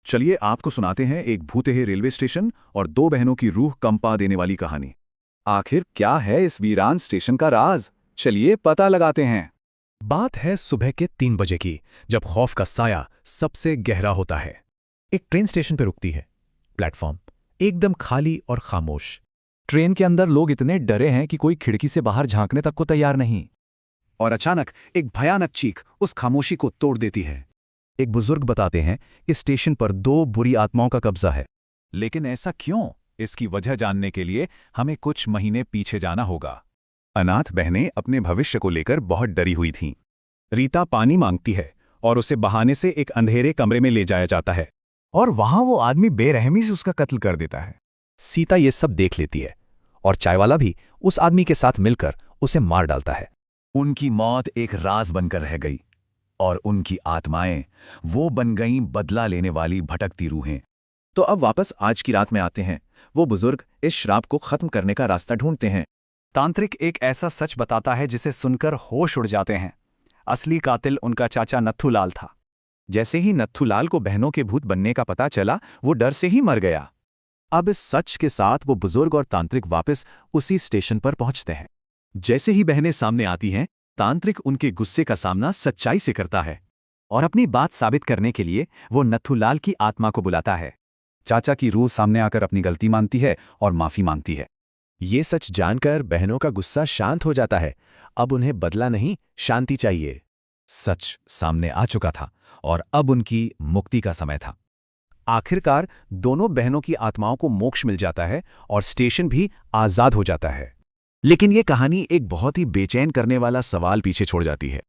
चलिए आपको सुनाते हैं एक भूतेहे रेलवे स्टेशन और दो बहनों की रूह कंपा देने वाली कहानी। आखिर क्या है इस वीरान स्टेशन का राज? चलिए पता लगाते हैं। बात है सुबह के 3 बजे की, जब खौफ का साया सबसे गहरा होता है। एक ट्रेन स्टेशन पर रुकती है। प्लेटफॉर्म एकदम खाली और खामोश। ट्रेन के अंदर लोग इतने डरे हैं कि कोई खिड़की से बाहर झांकने तक को तैयार नहीं। और अचानक एक भयानक चीख उस खामोशी को तोड़ देती है। एक बुजुर्ग बताते हैं कि स्टेशन पर 2 बुरी आत्माओं का कब्जा है। लेकिन ऐसा क्यों? इसकी वजह जानने के लिए हमें कुछ महीने पीछे जाना होगा। अनाथ बहनें अपने भविष्य को लेकर बहुत डरी हुई थीं। रीता पानी मांगती है और उसे बहाने से एक अंधेरे कमरे में ले जाया जाता है, और वहां वो आदमी बेरहमी से उसका कत्ल कर देता है। सीता ये सब देख लेती है और चायवाला भी उस आदमी के साथ मिलकर उसे मार डालता है। उनकी मौत एक राज बनकर रह गई और उनकी आत्माएं वो बन गईं बदला लेने वाली भटकती रूहें। तो अब वापस आज की रात में आते हैं। वो बुजुर्ग इस श्राप को खत्म करने का रास्ता ढूंढते हैं। तांत्रिक एक ऐसा सच बताता है जिसे सुनकर होश उड़ जाते हैं। असली कातिल उनका चाचा नत्थूलाल था। जैसे ही नत्थूलाल को बहनों के भूत बनने का पता चला, वो डर से ही मर गया। अब इस सच के साथ वो बुजुर्ग और तांत्रिक वापस उसी स्टेशन पर पहुंचते हैं। जैसे ही बहनें सामने आती हैं, तांत्रिक उनके गुस्से का सामना सच्चाई से करता है और अपनी बात साबित करने के लिए वो नत्थूलाल की आत्मा को बुलाता है। चाचा की रूह सामने आकर अपनी गलती मानती है और माफी मांगती है। ये सच जानकर बहनों का गुस्सा शांत हो जाता है। अब उन्हें बदला नहीं, शांति चाहिए। सच सामने आ चुका था और अब उनकी मुक्ति का समय था। आखिरकार दोनों बहनों की आत्माओं को मोक्ष मिल जाता है और स्टेशन भी आजाद हो जाता है। लेकिन ये कहानी एक बहुत ही बेचैन करने वाला सवाल पीछे छोड़ जाती है।